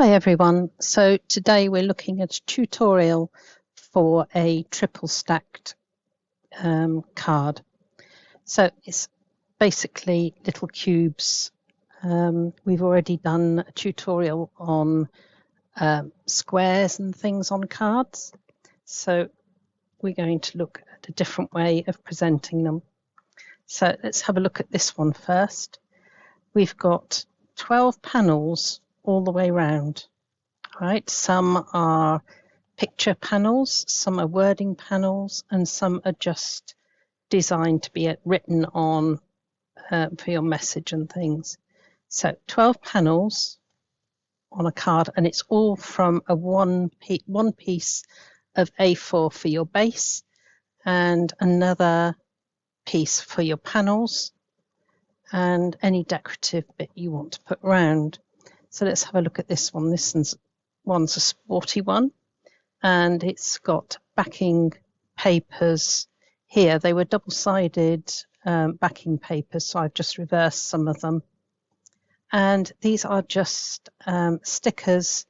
Hi everyone, so today we're looking at a tutorial for a triple stacked card. So it's basically little cubes. We've already done a tutorial on squares and things on cards, so we're going to look at a different way of presenting them. So let's have a look at this one first. We've got 12 panels all the way round. Right, some are picture panels, some are wording panels, and some are just designed to be written on for your message and things. So 12 panels on a card, and it's all from a one piece of A4 for your base and another piece for your panels and any decorative bit you want to put around. So let's have a look at this one. This one's a sporty one, and it's got backing papers here. They were double-sided backing papers, so I've just reversed some of them. And these are just stickers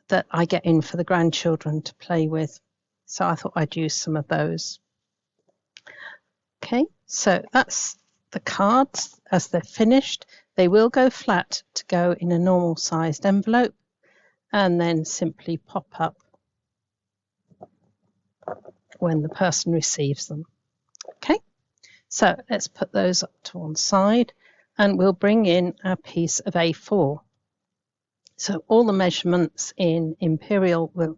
that I get in for the grandchildren to play with. So I thought I'd use some of those. Okay, so that's the cards as they're finished. They will go flat to go in a normal sized envelope and then simply pop up when the person receives them. Okay, so let's put those up to one side and we'll bring in our piece of A4. So all the measurements in Imperial will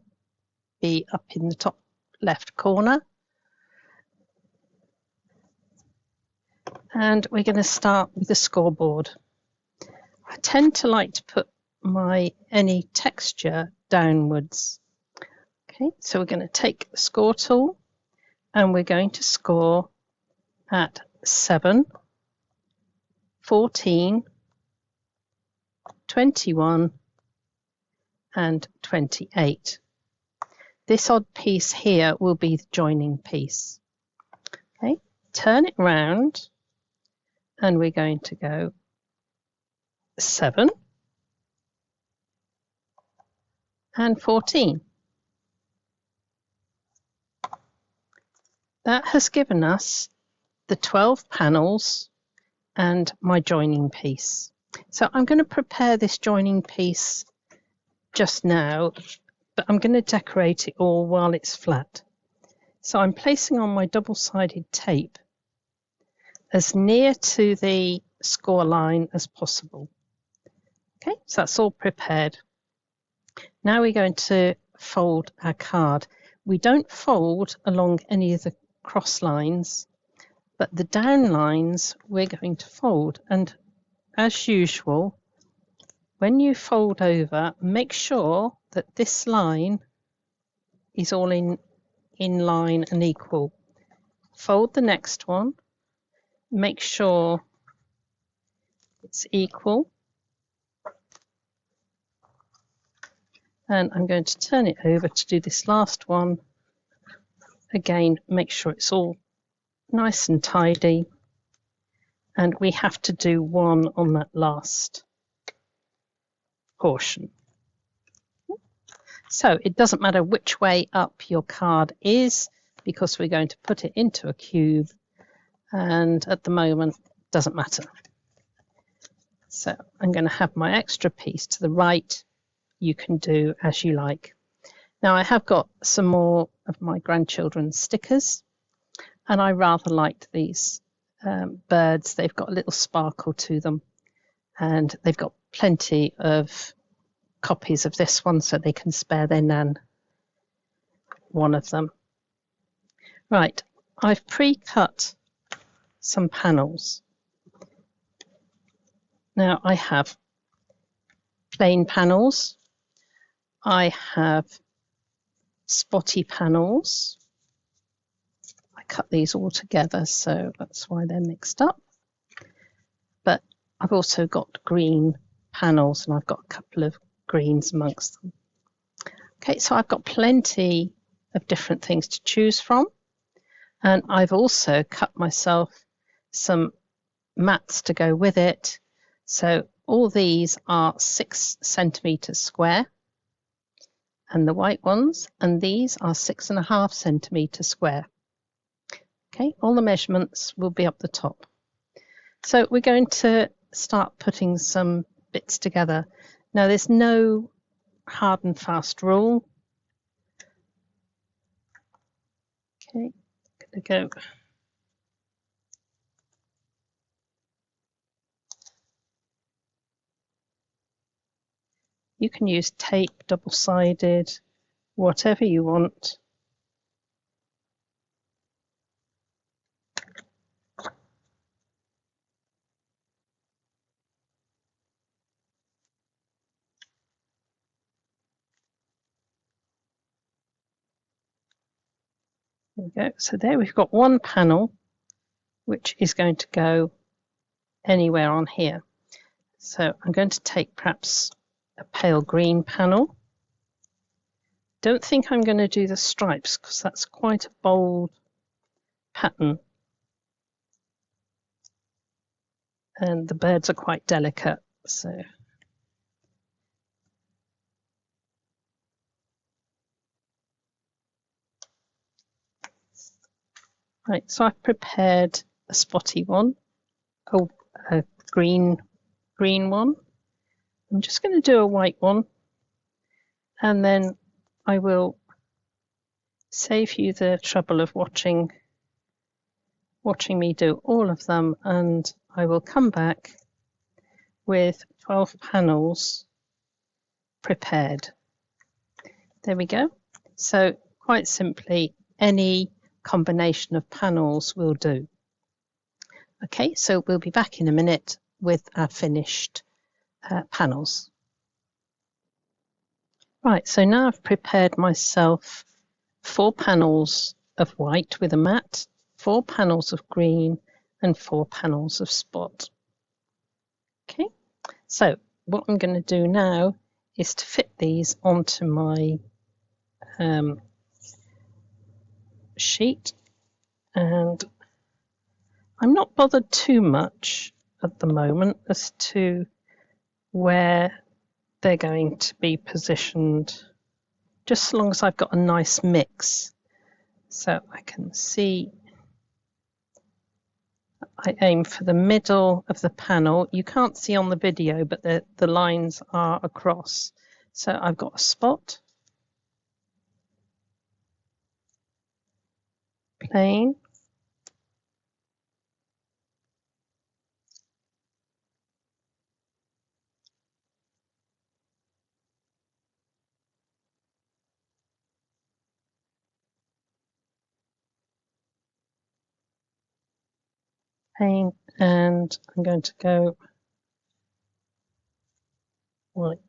be up in the top left corner. And we're going to start with the scoreboard. I tend to like to put any texture downwards. Okay, so we're going to take the score tool and we're going to score at 7, 14, 21 and 28. This odd piece here will be the joining piece. Okay, turn it round and we're going to go 7 and 14. That has given us the 12 panels and my joining piece. So I'm going to prepare this joining piece just now, but I'm going to decorate it all while it's flat. So I'm placing on my double-sided tape as near to the score line as possible. Okay, so that's all prepared. Now we're going to fold our card. We don't fold along any of the cross lines, but the down lines we're going to fold. And as usual, when you fold over, make sure that this line is all in line and equal. Fold the next one, make sure it's equal, and I'm going to turn it over to do this last one. Again, make sure it's all nice and tidy, and we have to do one on that last portion. So it doesn't matter which way up your card is, because we're going to put it into a cube, and at the moment it doesn't matter. So I'm going to have my extra piece to the right. You can do as you like. Now I have got some more of my grandchildren's stickers, and I rather liked these birds. They've got a little sparkle to them, and they've got plenty of copies of this one, so they can spare their nan one of them. Right, I've pre-cut some panels. Now I have plain panels, I have spotty panels. I cut these all together, so that's why they're mixed up. But I've also got green panels, and I've got a couple of greens amongst them. Okay, so I've got plenty of different things to choose from, and I've also cut myself some mats to go with it. So All these are 6 centimetres square, and the white ones, and these are 6.5 centimetres square. Okay, all the measurements will be up the top. So we're going to start putting some bits together. Now there's no hard and fast rule. Okay, gonna go. You can use tape, double-sided, whatever you want. There we go. So there we've got one panel, which is going to go anywhere on here. So I'm going to take perhaps a pale green panel. Don't think I'm going to do the stripes because that's quite a bold pattern. And the birds are quite delicate, so. Right, so I've prepared a spotty one, a green one. I'm just going to do a white one, and then I will save you the trouble of watching me do all of them, and I will come back with 12 panels prepared. There we go. So quite simply, any combination of panels will do. Okay, so we'll be back in a minute with our finished panels. Right, so now I've prepared myself 4 panels of white with a mat, 4 panels of green, and 4 panels of spot. Okay, so what I'm going to do now is to fit these onto my sheet, and I'm not bothered too much at the moment as to where they're going to be positioned, just as long as I've got a nice mix. So I can see I aim for the middle of the panel. You can't see on the video, but the lines are across. So I've got a spot, plain, plain, and I'm going to go white.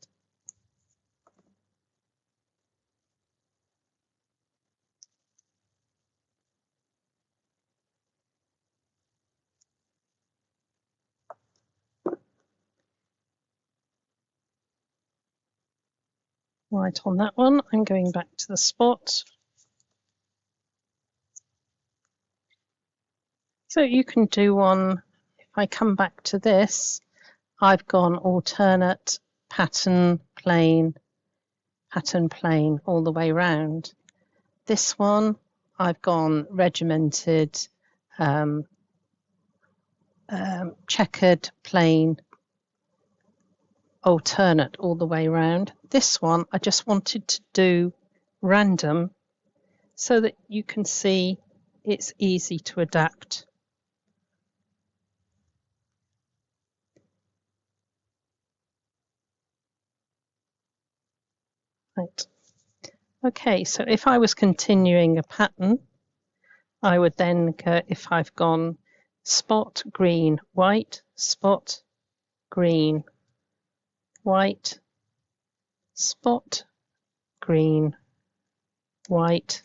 White on that one. I'm going back to the spot. So you can do one, if I come back to this, I've gone alternate, pattern, plain, all the way round. This one, I've gone regimented, checkered, plain, alternate all the way round. This one, I just wanted to do random so that you can see it's easy to adapt. Right. Okay, so if I was continuing a pattern, I would then go, if I've gone spot, green, white, spot, green, white, spot, green, white,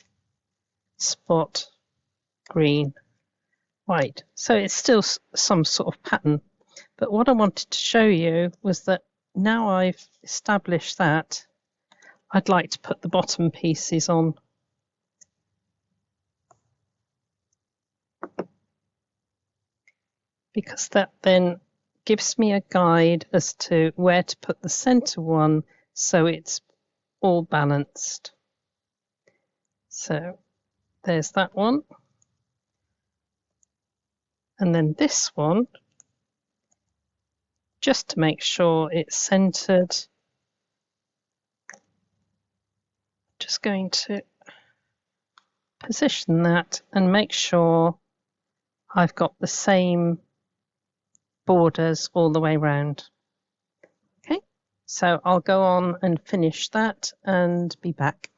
spot, green, white. So it's still some sort of pattern. But what I wanted to show you was that now I've established that, I'd like to put the bottom pieces on. Because that then gives me a guide as to where to put the center one so it's all balanced. So there's that one. And then this one, just to make sure it's centered, just going to position that and make sure I've got the same borders all the way around. Okay, so I'll go on and finish that and be back.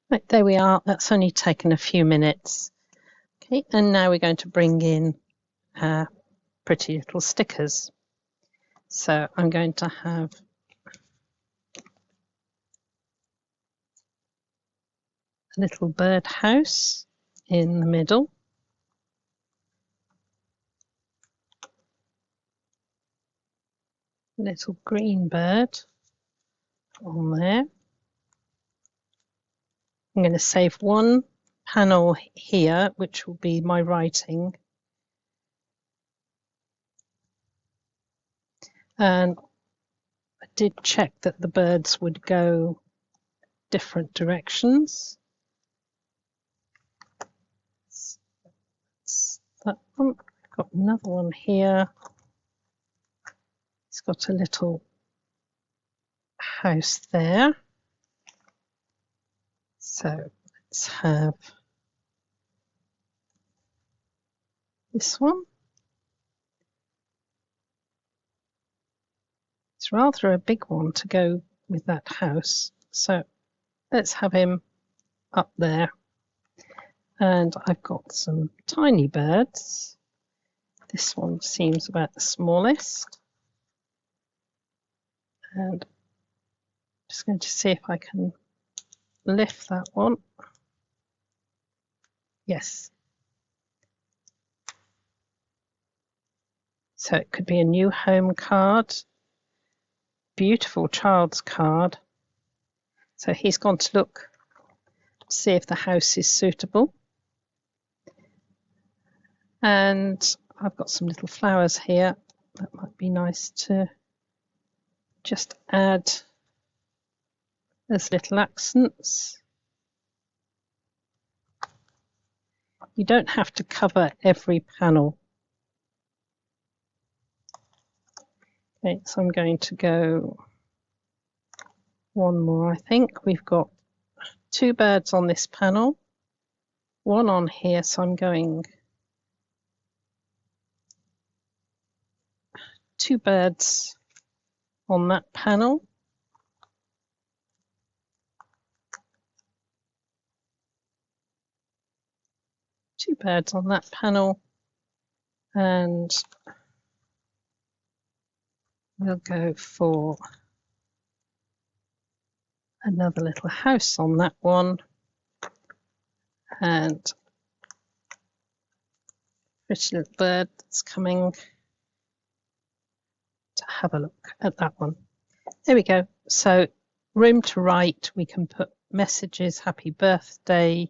Right, there we are. That's only taken a few minutes. Okay, and now we're going to bring in our pretty little stickers. So I'm going to have a little birdhouse in the middle. A little green bird on there. I'm going to save one panel here, which will be my writing. And I did check that the birds would go different directions. That's that one. I've got another one here. It's got a little house there. So let's have this one. It's rather a big one to go with that house. So let's have him up there. And I've got some tiny birds. This one seems about the smallest. And I'm just going to see if I can lift that one. Yes. So it could be a new home card. Beautiful child's card. So he's gone to look to see if the house is suitable. And I've got some little flowers here. That might be nice to just add as little accents. You don't have to cover every panel. Okay, so I'm going to go one more, I think. We've got two birds on this panel, one on here, so I'm going two birds on that panel. Two birds on that panel, and we'll go for another little house on that one, and pretty little bird that's coming to have a look at that one. There we go. So room to write, we can put messages, happy birthday,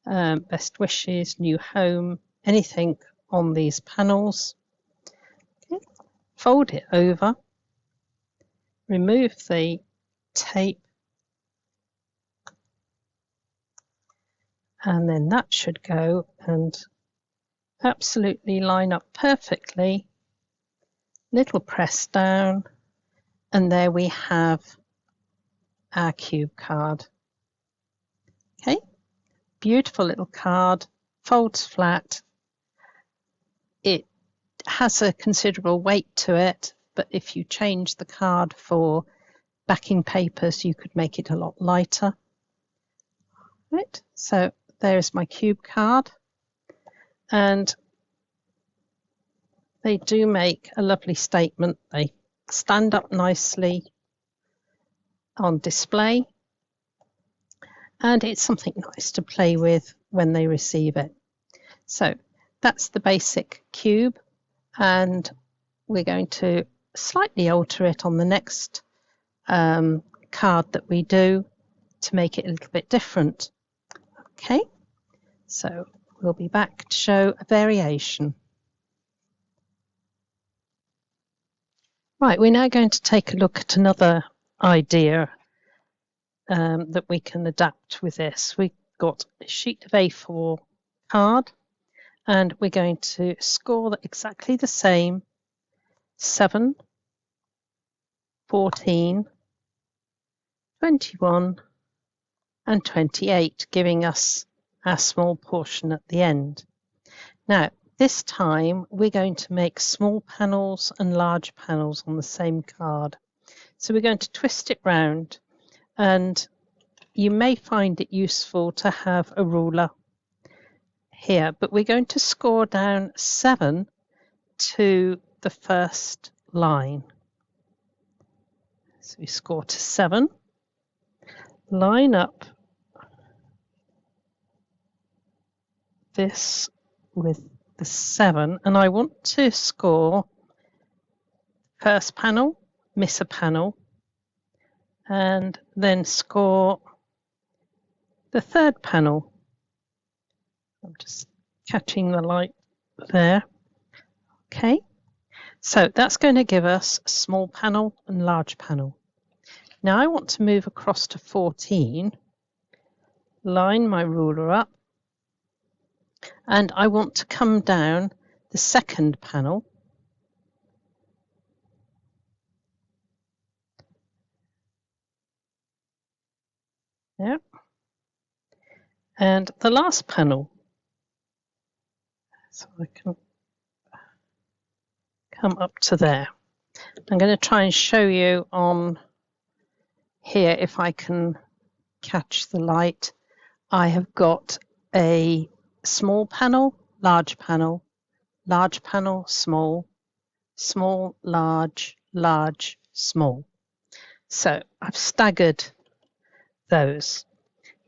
best wishes, new home, anything on these panels. Okay. Fold it over, remove the tape, and then that should go and absolutely line up perfectly. Little press down, and there we have our cube card. Okay, beautiful little card, folds flat. It has a considerable weight to it, but if you change the card for backing papers, you could make it a lot lighter. Right, so there's my cube card, and they do make a lovely statement. They stand up nicely on display, and it's something nice to play with when they receive it. So that's the basic cube, and we're going to slightly alter it on the next card that we do to make it a little bit different. Okay, so, So, we'll be back to show a variation. Right, we're now going to take a look at another idea that we can adapt with this. We've got a sheet of A4 card and we're going to score exactly the same 7, 14, 21 and 28, giving us our small portion at the end. Now, this time we're going to make small panels and large panels on the same card. So we're going to twist it round, and you may find it useful to have a ruler here, but we're going to score down 7 to the first line. So we score to 7, line up this with the 7, and I want to score first panel, miss a panel, and then score the third panel. I'm just catching the light there. Okay, so that's going to give us a small panel and large panel. Now I want to move across to 14, line my ruler up, and I want to come down the second panel. Yeah. And the last panel. So I can come up to there. I'm going to try and show you on here if I can catch the light. I have got a small panel, large panel, large panel, small, small, large, large, small. So I've staggered those.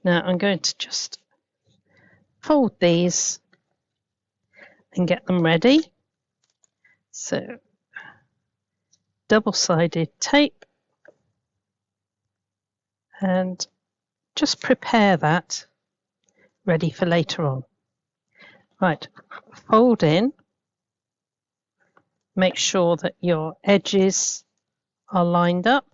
Now I'm going to just fold these and get them ready. So double-sided tape, and just prepare that ready for later on. Right, fold in, make sure that your edges are lined up.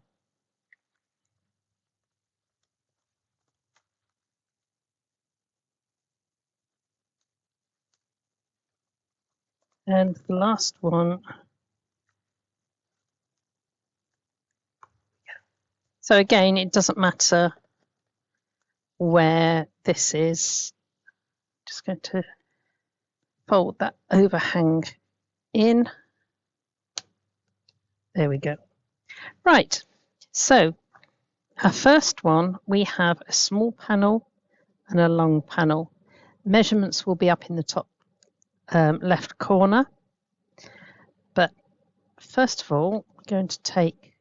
And the last one. So again, it doesn't matter where this is. Just going to fold that overhang in. There we go. Right, so our first one, we have a small panel and a long panel. Measurements will be up in the top left corner. But first of all, I'm going to take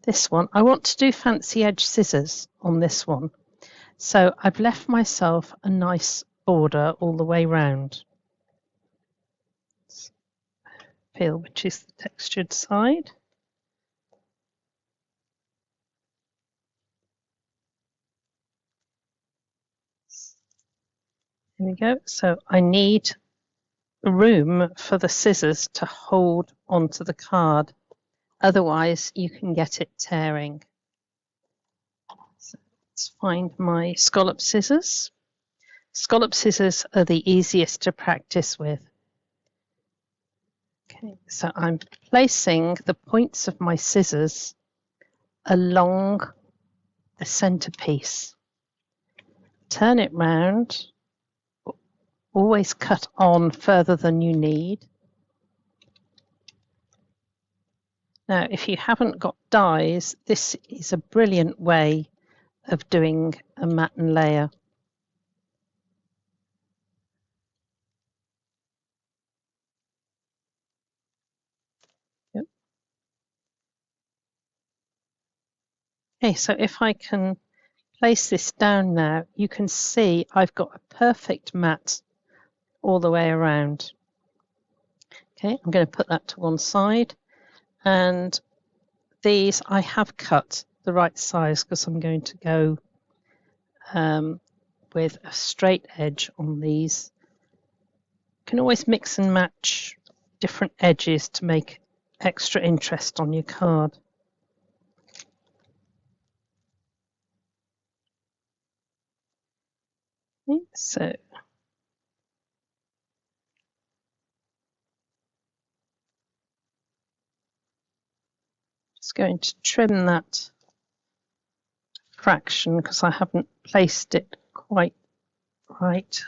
this one. I want to do fancy edge scissors on this one. So I've left myself a nice border all the way round. Let's feel which is the textured side. There we go. So I need room for the scissors to hold onto the card. Otherwise, you can get it tearing. So let's find my scallop scissors. Scallop scissors are the easiest to practice with. Okay, so I'm placing the points of my scissors along the centerpiece. Turn it round. Always cut on further than you need. Now, if you haven't got dies, this is a brilliant way of doing a mat and layer. Yep. Okay, so if I can place this down now, you can see I've got a perfect mat all the way around. Okay, I'm going to put that to one side, and these I have cut the right size because I'm going to go with a straight edge on these. You can always mix and match different edges to make extra interest on your card. Okay, so just going to trim that fraction because I haven't placed it quite right.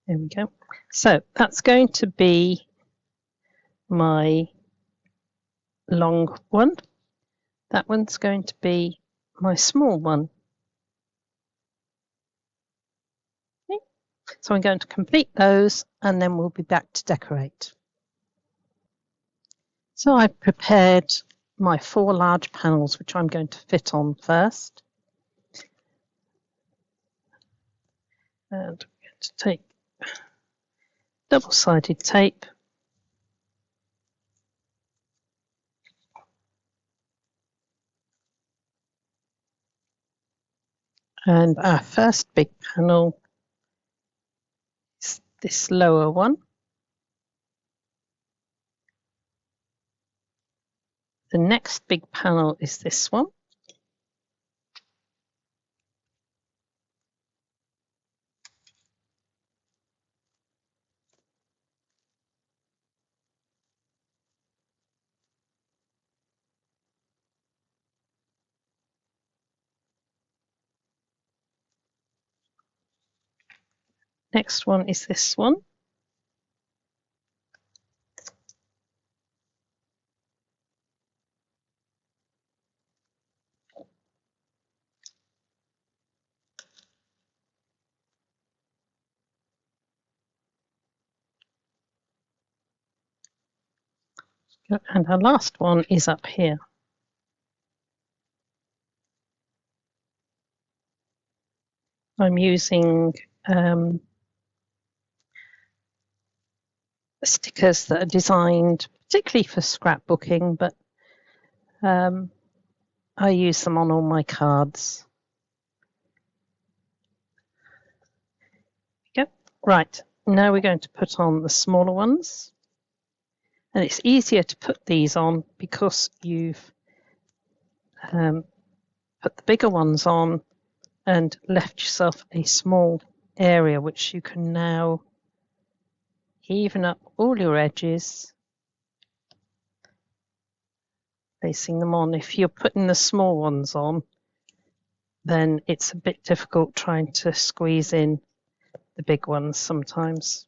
There we go. So that's going to be my long one. That one's going to be my small one. Okay. So I'm going to complete those and then we'll be back to decorate. So I've prepared my 4 large panels, which I'm going to fit on first. And I'm going to take double-sided tape and our first big panel is this lower one. The next big panel is this one. Next one is this one. And our last one is up here. I'm using stickers that are designed particularly for scrapbooking, but I use them on all my cards. Yep. Right, now we're going to put on the smaller ones. And it's easier to put these on because you've put the bigger ones on and left yourself a small area which you can now even up all your edges, placing them on. If you're putting the small ones on, then it's a bit difficult trying to squeeze in the big ones sometimes.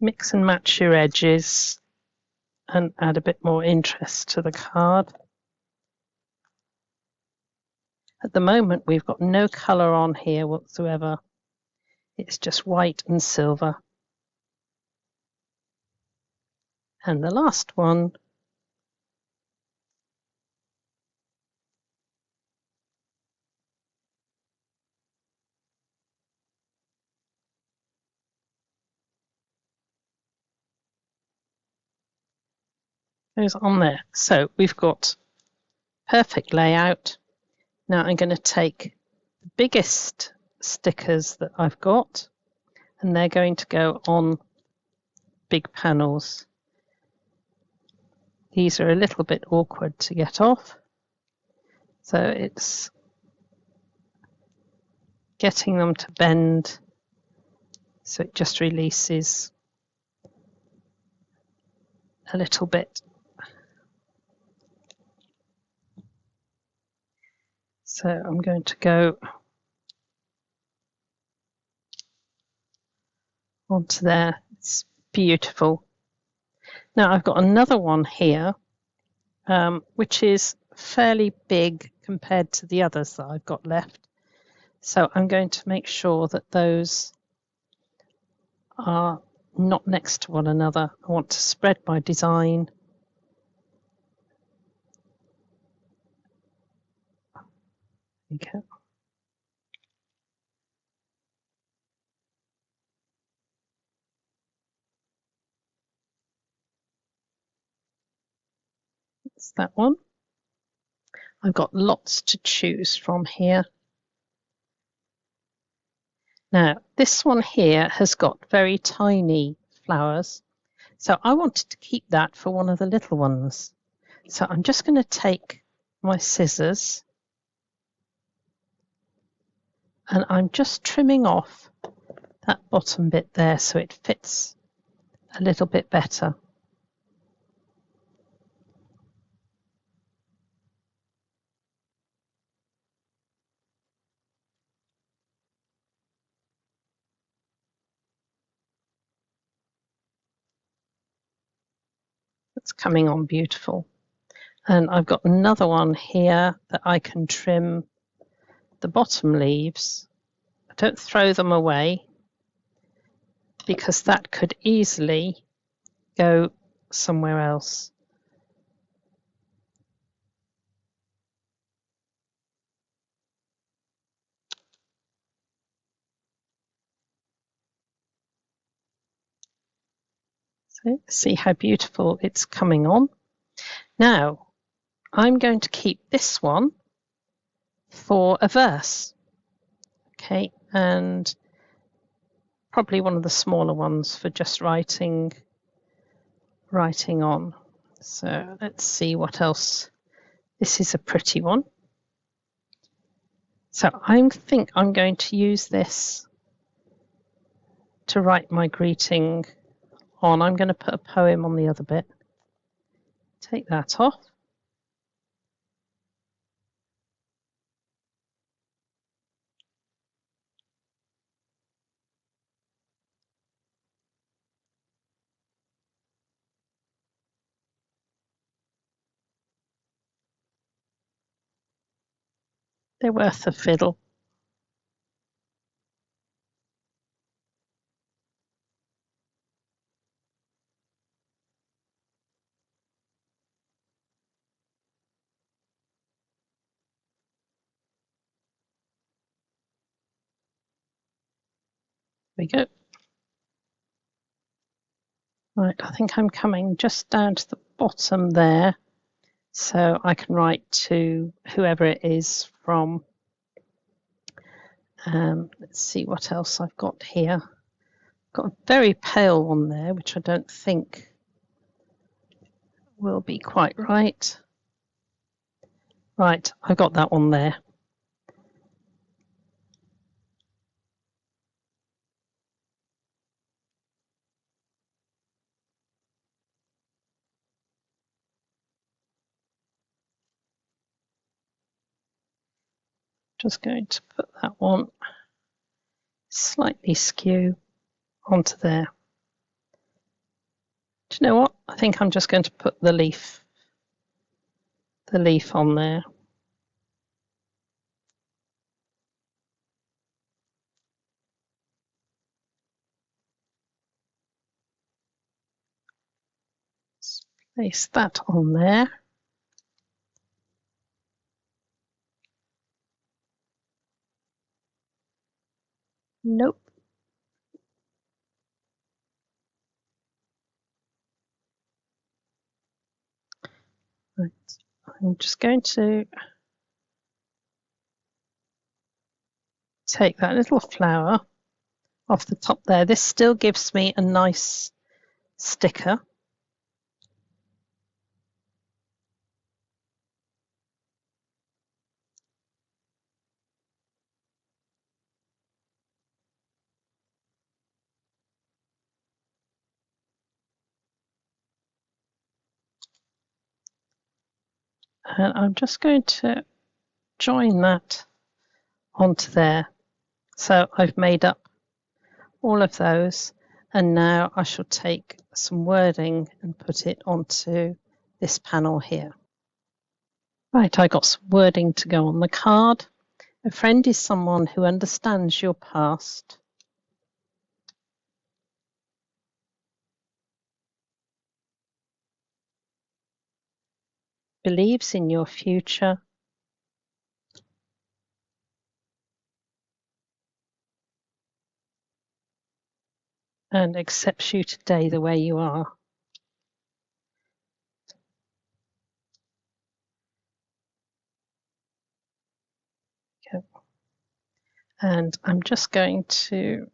Mix and match your edges and add a bit more interest to the card. At the moment, we've got no colour on here whatsoever. It's just white and silver. And the last one goes on there. So we've got perfect layout. Now I'm going to take the biggest stickers that I've got and they're going to go on big panels. These are a little bit awkward to get off, so it's getting them to bend so it just releases a little bit. So I'm going to go onto there. It's beautiful. Now I've got another one here, which is fairly big compared to the others that I've got left. So I'm going to make sure that those are not next to one another. I want to spread my design. Okay. It's that one. I've got lots to choose from here. Now, this one here has got very tiny flowers, so I wanted to keep that for one of the little ones. So I'm just going to take my scissors and I'm just trimming off that bottom bit there so it fits a little bit better. It's coming on beautiful. And I've got another one here that I can trim the bottom leaves. I don't throw them away because that could easily go somewhere else. So see how beautiful it's coming on. Now I'm going to keep this one for a verse. Okay, and probably one of the smaller ones for just writing on. So let's see what else. This is a pretty one. So I think I'm going to use this to write my greeting on. I'm going to put a poem on the other bit. Take that off. They're worth a fiddle. There we go. Right, I think I'm coming just down to the bottom there so I can write to whoever it is from. Let's see what else I've got here. Got a very pale one there, which I don't think will be quite right. Right, I got that one there. Just going to put that one slightly skew onto there. Do you know what? I think I'm just going to put the leaf on there. Let's place that on there. Nope. Right. I'm just going to take that little flower off the top there. This still gives me a nice sticker. And I'm just going to join that onto there. So I've made up all of those, and now I shall take some wording and put it onto this panel here. Right, I got some wording to go on the card. A friend is someone who understands your past, believes in your future, and accepts you today the way you are. And I'm just going to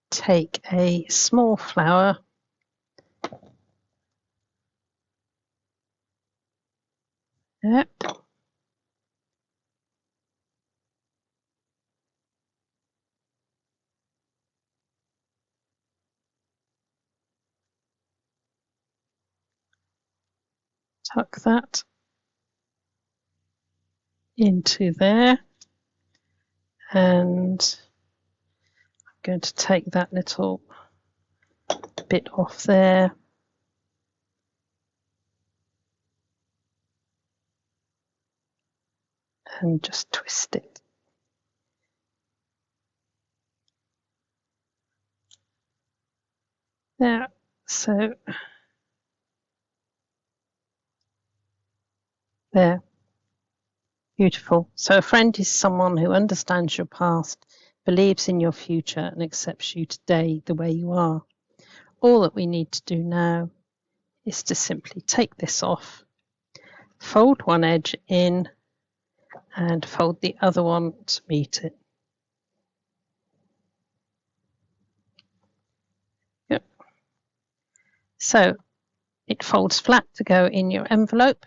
take a small flower there. Tuck that into there, and I'm going to take that little bit off there, and just twist it. There, so there, beautiful. So a friend is someone who understands your past, believes in your future, and accepts you today the way you are. All that we need to do now is to simply take this off, fold one edge in, and fold the other one to meet it. Yep. So it folds flat to go in your envelope,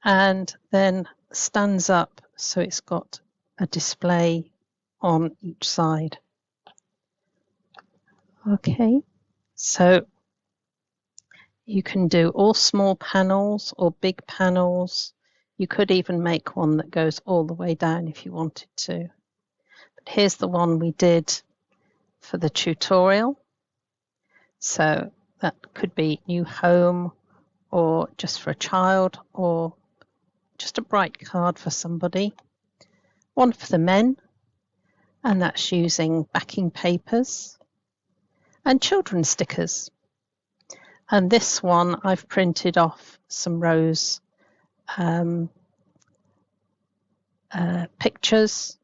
and then stands up so it's got a display on each side. Okay, so you can do all small panels or big panels. You could even make one that goes all the way down if you wanted to. But here's the one we did for the tutorial. So that could be new home, or just for a child, or just a bright card for somebody. One for the men, and that's using backing papers and children's stickers. And this one I've printed off some rose pictures,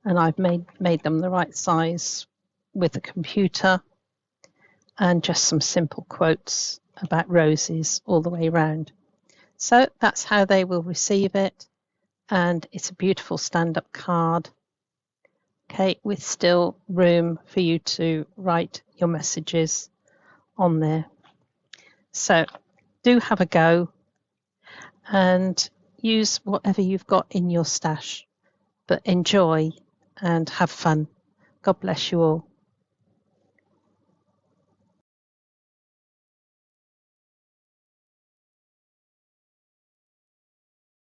and I've made them the right size with the computer, and just some simple quotes about roses all the way around. So that's how they will receive it, and it's a beautiful stand-up card, okay, with still room for you to write your messages on there. So do have a go and use whatever you've got in your stash, but enjoy and have fun. God bless you all.